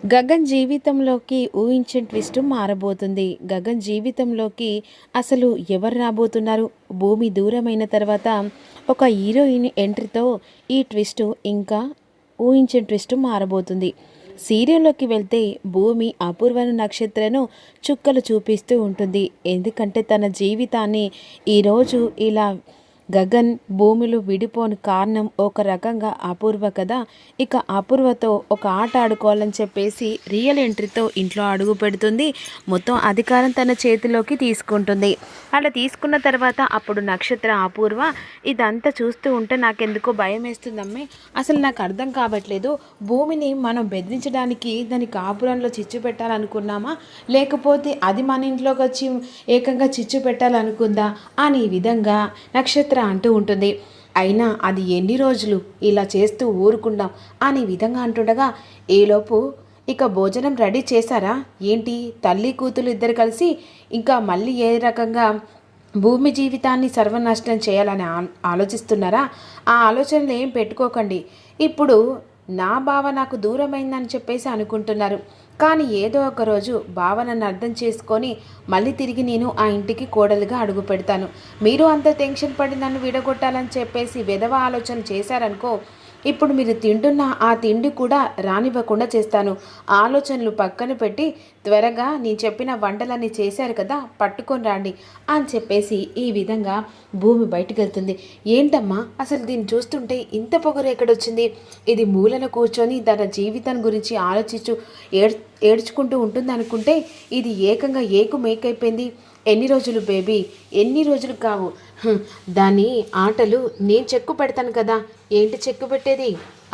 గగన్ జీవితంలోకి ఊహించిన ట్విస్ట్ మారబోతుంది. గగన్ జీవితంలోకి అసలు ఎవరు రాబోతున్నారు? భూమి దూరమైన తర్వాత ఒక హీరోయిన్ ఎంట్రీతో ఈ ట్విస్ట్ ఇంకా ఊహించిన ట్విస్ట్ మారబోతుంది. సీరియల్లోకి వెళ్తే భూమి అపూర్వను నక్షత్రను చుక్కలు చూపిస్తూ ఉంటుంది. ఎందుకంటే తన జీవితాన్ని ఈరోజు ఇలా గగన్ భూమిలో విడిపోని కారణం ఒక రకంగా అపూర్వ కదా. ఇక అపూర్వతో ఒక ఆట ఆడుకోవాలని చెప్పేసి రియల్ ఎంట్రీతో ఇంట్లో అడుగు పెడుతుంది. మొత్తం అధికారం తన చేతిలోకి తీసుకుంటుంది. అలా తీసుకున్న తర్వాత అప్పుడు నక్షత్ర అపూర్వ ఇదంతా చూస్తూ ఉంటే నాకెందుకో భయం వేస్తుందమ్మే. అసలు నాకు అర్థం కావట్లేదు. భూమిని మనం బెదిరించడానికి దాని కాపురంలో చిచ్చు పెట్టాలనుకున్నామా, లేకపోతే అది మన ఇంట్లోకి వచ్చి ఏకంగా చిచ్చు పెట్టాలనుకుందా అని ఈ విధంగా నక్షత్ర అంటూ ఉంటుంది. అయినా అది ఎన్ని రోజులు ఇలా చేస్తూ ఊరుకుందాం అనే విధంగా అంటుండగా ఈలోపు ఇక భోజనం రెడీ చేశారా ఏంటి? తల్లి కూతురు ఇద్దరు కలిసి ఇంకా మళ్ళీ ఏ రకంగా భూమి జీవితాన్ని సర్వనాశనం చేయాలని ఆలోచిస్తున్నారా? ఆ ఆలోచనలు ఏం పెట్టుకోకండి. ఇప్పుడు నా బావ నాకు దూరమైందని చెప్పేసి అనుకుంటున్నారు. కానీ ఏదో ఒక రోజు భావనను అర్థం చేసుకొని మళ్ళీ తిరిగి నేను ఆ ఇంటికి కోడలుగా అడుగు పెడతాను. మీరు అంత టెన్షన్ పడి నన్ను విడగొట్టాలని చెప్పేసి వెధవ ఆలోచన చేశారనుకో, ఇప్పుడు మీరు తింటున్న ఆ తిండి కూడా రానివ్వకుండా చేస్తాను. ఆలోచనలు పక్కన పెట్టి త్వరగా నేను చెప్పిన వంటలన్నీ చేశారు కదా, పట్టుకొని రండి అని చెప్పేసి ఈ విధంగా భూమి బయటకు వెళ్తుంది. ఏంటమ్మా అసలు దీన్ని చూస్తుంటే ఇంత పొగరు ఎక్కడొచ్చింది? ఇది మూలన కూర్చొని తన జీవితం గురించి ఆలోచించు ఏడ్చుకుంటూ ఉంటుంది అనుకుంటే ఇది ఏకంగా ఏకు మేకైపోయింది. ఎన్ని రోజులు బేబీ, ఎన్ని రోజులు కావు. దాని ఆటలు నేను చెక్కు పెడతాను కదా. ఏంటి చెక్కు పెట్టేది?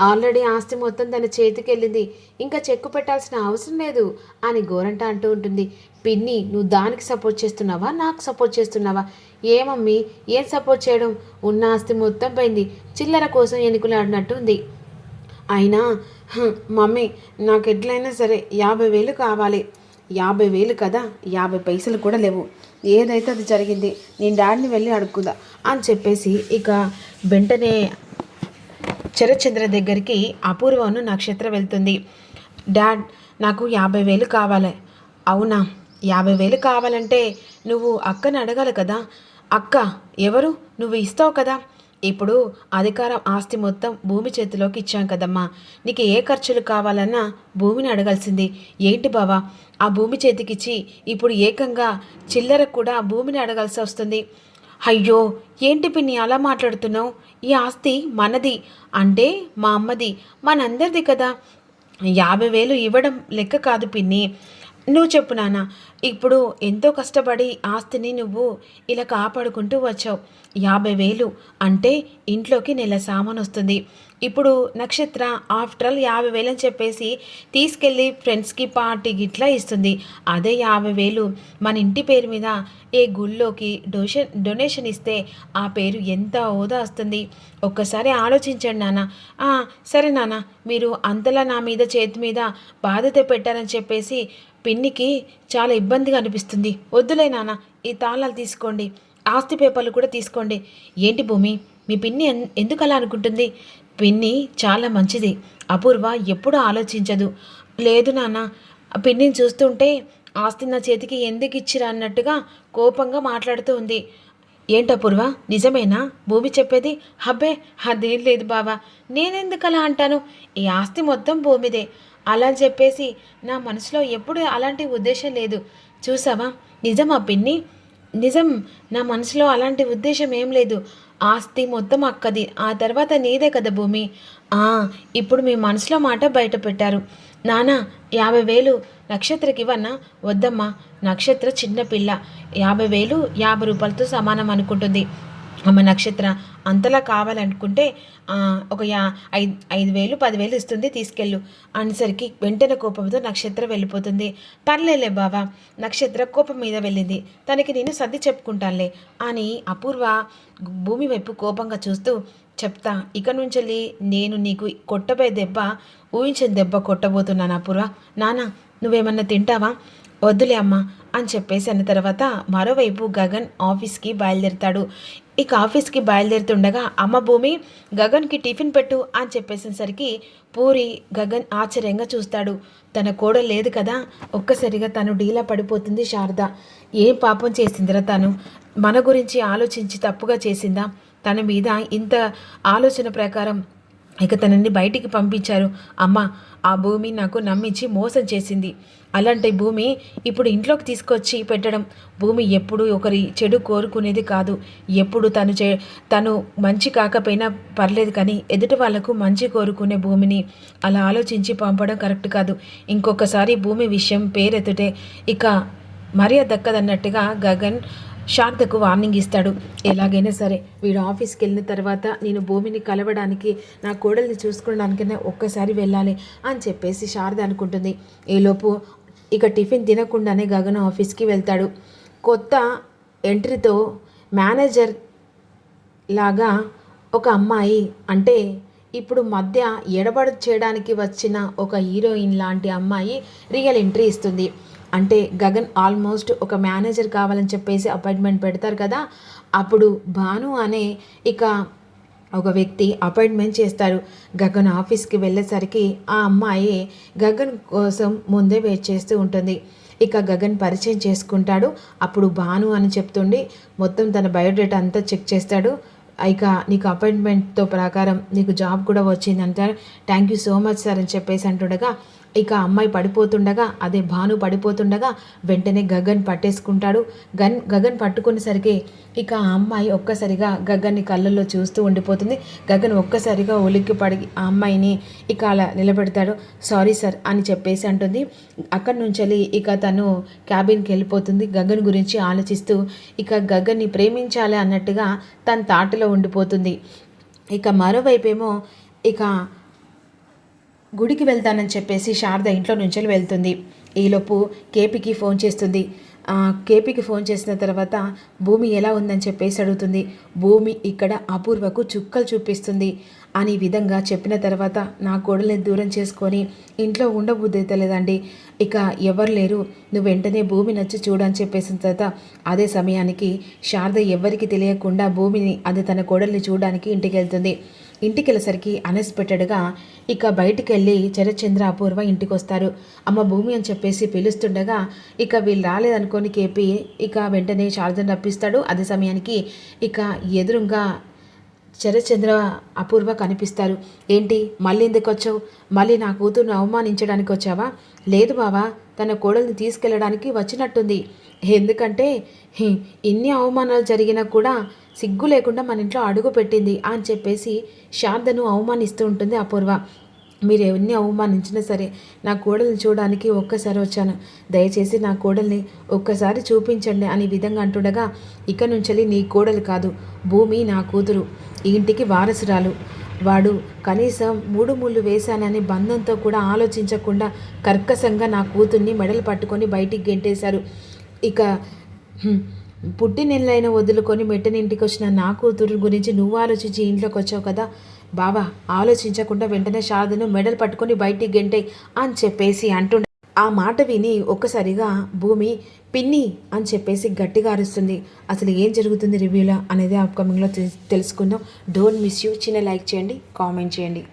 ఆల్రెడీ ఆస్తి మొత్తం తన చేతికి వెళ్ళింది, ఇంకా చెక్కు పెట్టాల్సిన అవసరం లేదు అని గోరంట అంటూ ఉంటుంది. పిన్ని, నువ్వు దానికి సపోర్ట్ చేస్తున్నావా, నాకు సపోర్ట్ చేస్తున్నావా? ఏమమ్మీ, ఏం సపోర్ట్ చేయడం? ఉన్న ఆస్తి మొత్తం పోయింది, చిల్లర కోసం ఎన్నికలాడినట్టు ఉంది. అయినా మమ్మీ, నాకు ఎట్లయినా సరే 50,000 కావాలి. 50,000 కదా, 50 పైసలు కూడా లేవు. ఏదైతే అది జరిగింది, నేను డాడీని వెళ్ళి అడుగుదా అని చెప్పేసి ఇక వెంటనే శరత్చంద్ర దగ్గరికి అపూర్వను నక్షత్ర వెళ్తుంది. డాడ్, నాకు 50,000 కావాలి. అవునా? 50,000 కావాలంటే నువ్వు అక్కని అడగాలి కదా. అక్క ఎవరు? నువ్వు ఇస్తావు కదా. ఇప్పుడు అధికారం ఆస్తి మొత్తం భూమి చేతిలోకి ఇచ్చాం కదమ్మా. నీకు ఏ ఖర్చులు కావాలన్నా భూమిని అడగాల్సింది ఏంటి బావా? ఆ భూమి చేతికిచ్చి ఇప్పుడు ఏకంగా చిల్లర కూడా భూమిని అడగాల్సి వస్తుంది. అయ్యో, ఏంటి పిన్ని అలా మాట్లాడుతున్నావు? ఈ ఆస్తి మనది అంటే మా అమ్మది, మనందరిది కదా. 50,000 ఇవ్వడం లెక్క కాదు పిన్ని. నువ్వు చెప్పు నాన్న. ఇప్పుడు ఎంతో కష్టపడి ఆస్తిని నువ్వు ఇలా కాపాడుకుంటూ వచ్చావు. 50,000 అంటే ఇంట్లోకి నెల సామాను వస్తుంది. ఇప్పుడు నక్షత్ర ఆఫ్టర్ ఆల్ 50,000 అని చెప్పేసి తీసుకెళ్ళి ఫ్రెండ్స్కి పార్టీ గిట్లా ఇస్తుంది. అదే 50,000 మన ఇంటి పేరు మీద ఏ గుళ్ళోకి డొనేషన్ ఇస్తే ఆ పేరు ఎంత హోదా వస్తుంది. ఒక్కసారి ఆలోచించండి నాన్న. సరే నాన్న, మీరు అంతలా నా మీద చేతి మీద బాధ్యత పెట్టారని చెప్పేసి పిన్నికి చాలా ఇబ్బందిగా అనిపిస్తుంది. వద్దులే నాన్న, ఈ తాళాలు తీసుకోండి, ఆస్తి పేపర్లు కూడా తీసుకోండి. ఏంటి భూమి, మీ పిన్ని ఎందుకు అలా అనుకుంటుంది? పిన్ని చాలా మంచిది. అపూర్వ ఎప్పుడూ ఆలోచించదు. లేదు నాన్న, పిన్నిని చూస్తుంటే ఆస్తి నా చేతికి ఎందుకు ఇచ్చిరా అన్నట్టుగా కోపంగా మాట్లాడుతూ ఉంది. ఏంటపూర్వ, నిజమేనా భూమి చెప్పేది? హబ్బే, అదేం లేదు బావా, నేనెందుకు అలా అంటాను? ఈ ఆస్తి మొత్తం భూమిదే. అలా చెప్పేసి నా మనసులో ఎప్పుడు అలాంటి ఉద్దేశం లేదు. చూసావా, నిజమా పిన్ని? నిజం, నా మనసులో అలాంటి ఉద్దేశం ఏం లేదు. ఆస్తి మొత్తం అక్కది, ఆ తర్వాత నీదే కదా భూమి. ఇప్పుడు మీ మనసులో మాట బయట పెట్టారు. నానా, 50,000 నక్షత్రకి ఇవ్వన్నా? వద్దమ్మా, నక్షత్ర చిన్నపిల్ల. 50,000 50 రూపాయలతో సమానం అనుకుంటుంది. అమ్మ నక్షత్ర, అంతలా కావాలనుకుంటే ఒక 5,000 10,000 ఇస్తుంది, తీసుకెళ్ళు అనేసరికి వెంటనే కోపంతో నక్షత్ర వెళ్ళిపోతుంది. పర్లేలే బావా, నక్షత్ర కోపం మీద వెళ్ళింది, తనకి నేను సర్ది చెప్పుకుంటానులే అని అపూర్వ భూమి వైపు కోపంగా చూస్తూ చెప్తా. ఇక నుంచి నేను నీకు కొట్టబోయే దెబ్బ ఊహించిన దెబ్బ కొట్టబోతున్నాను అపూర్వ. నాన్న, నువ్వేమన్నా తింటావా? వద్దులే అమ్మా అని చెప్పేసి అన్న తర్వాత మరోవైపు గగన్ ఆఫీస్కి బయలుదేరుతాడు. ఇక ఆఫీస్కి బయలుదేరుతుండగా అమ్మ భూమి, గగన్కి టిఫిన్ పెట్టు అని చెప్పేసేసరికి పూరి గగన్ ఆశ్చర్యంగా చూస్తాడు. తన కోడలు లేదు కదా, ఒక్కసారిగా తను డీలా పడిపోతుంది శారద. ఏం పాపం చేసిందిరా తను? మన గురించి ఆలోచించి తప్పుగా చేసిందా? తన మీద ఇంత ఆలోచన ప్రకారం ఇక తనని బయటికి పంపించారు. అమ్మ, ఆ భూమి నాకు నమ్మించి మోసం చేసింది. అలాంటి భూమి ఇప్పుడు ఇంట్లోకి తీసుకొచ్చి పెట్టడం. భూమి ఎప్పుడు ఒకరి చెడు కోరుకునేది కాదు. ఎప్పుడు తను మంచి కాకపోయినా పర్లేదు, కానీ ఎదుటి వాళ్లకు మంచి కోరుకునే భూమిని అలా ఆలోచించి పంపడం కరెక్ట్ కాదు. ఇంకొకసారి భూమి విషయం పేరెత్తుటే ఇక మర్యాద దక్కదన్నట్టుగా గగన్ శారదకు వార్నింగ్ ఇస్తాడు. ఎలాగైనా సరే వీడు ఆఫీస్కి వెళ్ళిన తర్వాత నేను భూమిని కలవడానికి, నా కోడల్ని చూసుకోవడానికైనా ఒక్కసారి వెళ్ళాలి అని చెప్పేసి శారద అనుకుంటుంది. ఈలోపు ఇక టిఫిన్ తినకుండానే గగన్ ఆఫీస్కి వెళ్తాడు. కొత్త ఎంట్రీతో మేనేజర్ లాగా ఒక అమ్మాయి, అంటే ఇప్పుడు మధ్య ఎడబడు చేయడానికి వచ్చిన ఒక హీరోయిన్ లాంటి అమ్మాయి రియల్ ఎంట్రీ ఇస్తుంది. అంటే గగన్ ఆల్మోస్ట్ ఒక మేనేజర్ కావాలని చెప్పేసి అపాయింట్మెంట్ పెడతారు కదా, అప్పుడు భాను అనే ఇక ఒక వ్యక్తి అపాయింట్మెంట్ చేస్తారు. గగన్ ఆఫీస్కి వెళ్ళేసరికి ఆ అమ్మాయి గగన్ కోసం ముందే వెయిట్ చేస్తూ ఉంటుంది. ఇక గగన్ పరిచయం చేసుకుంటాడు. అప్పుడు భాను అని చెప్తుండి మొత్తం తన బయోడేటా అంతా చెక్ చేస్తాడు. ఇక నీకు అపాయింట్మెంట్తో ప్రకారం నీకు జాబ్ కూడా వచ్చిందంటారు. Thank you so much sir అని చెప్పేసి అంటుండగా ఇక అమ్మాయి పడిపోతుండగా, అదే భాను పడిపోతుండగా వెంటనే గగన్ పట్టేసుకుంటాడు. గగన్ పట్టుకునేసరికి ఇక ఆ అమ్మాయి ఒక్కసారిగా గగన్ని కళ్ళల్లో చూస్తూ ఉండిపోతుంది. గగన్ ఒక్కసారిగా ఉలిక్కి పడి ఆ అమ్మాయిని ఇక అలా నిలబెడతాడు. సారీ సార్ అని చెప్పేసి అంటుంది. అక్కడి నుంచి ఇక తను క్యాబిన్కి వెళ్ళిపోతుంది. గగన్ గురించి ఆలోచిస్తూ ఇక గగన్ని ప్రేమించాలి అన్నట్టుగా తన తాటలో ఉండిపోతుంది. ఇక మరోవైపేమో ఇక గుడికి వెళ్తానని చెప్పేసి శారద ఇంట్లో నుంచి వెళ్తుంది. ఈలోపు కేపీకి ఫోన్ చేస్తుంది. కేపీకి ఫోన్ చేసిన తర్వాత భూమి ఎలా ఉందని చెప్పేసి అడుగుతుంది. భూమి ఇక్కడ అపూర్వకు చుక్కలు చూపిస్తుంది అని విధంగా చెప్పిన తర్వాత నా కోడల్ని దూరం చేసుకొని ఇంట్లో ఉండబుద్ధి తెలియదండి, ఇక ఎవరు లేరు, నువ్వు వెంటనే భూమి నచ్చి చూడని చెప్పేసిన తర్వాత అదే సమయానికి శారద ఎవరికి తెలియకుండా భూమిని, అది తన కోడల్ని చూడడానికి ఇంటికి వెళ్తుంది. ఇంటికి వెళ్ళేసరికి అన్ఎక్స్పెక్టెడ్గా ఇక బయటికి వెళ్ళి శరత్చంద్ర అపూర్వ ఇంటికి వస్తారు. అమ్మ భూమి అని చెప్పేసి పిలుస్తుండగా ఇక వీళ్ళు రాలేదనుకొని కేపీ ఇక వెంటనే శారదను రప్పిస్తాడు. అదే సమయానికి ఇక ఎదురుగా శరత్చంద్ర అపూర్వ కనిపిస్తారు. ఏంటి మళ్ళీ ఎందుకు వచ్చావు? మళ్ళీ నా కూతురును అవమానించడానికి వచ్చావా? లేదు బావా, తన కోడల్ని తీసుకెళ్ళడానికి వచ్చినట్టుంది. ఎందుకంటే ఇన్ని అవమానాలు జరిగినా కూడా సిగ్గు లేకుండా మన ఇంట్లో అడుగు పెట్టింది అని చెప్పేసి శారదను అవమానిస్తూ ఉంటుంది అపూర్వ. మీరు ఎన్ని అవమానించినా సరే నా కోడల్ని చూడడానికి ఒక్కసారి వచ్చాను, దయచేసి నా కోడల్ని ఒక్కసారి చూపించండి అని విధంగా అంటుండగా, ఇక నుంచి నీ కోడలు కాదు, భూమి నా కూతురు, ఈ ఇంటికి వారసురాలు. వాడు కనీసం 3 ముళ్ళు వేశానని బంధంతో కూడా ఆలోచించకుండా కర్కశంగా నా కూతుర్ని మెడలు పట్టుకొని బయటికి గెంటేశారు. ఇక పుట్టినెళ్ళైనా వదులుకొని మెట్టనింటికి వచ్చిన నా కూతురు గురించి నువ్వు ఆలోచించి ఇంట్లోకి వచ్చావు కదా బావా, ఆలోచించకుండా వెంటనే శారదను మెడలు పట్టుకొని బయటికి గెంటే అని చెప్పేసి అంటుండే. ఆ మాట విని ఒక్కసారిగా భూమి పిన్ని అని చెప్పేసి గట్టిగా అరుస్తుంది. అసలు ఏం జరుగుతుంది రివ్యూలో అనేది అప్కమింగ్లో తెలుసుకుందాం. Don't miss you. చిన్న లైక్ చేయండి, కామెంట్ చేయండి.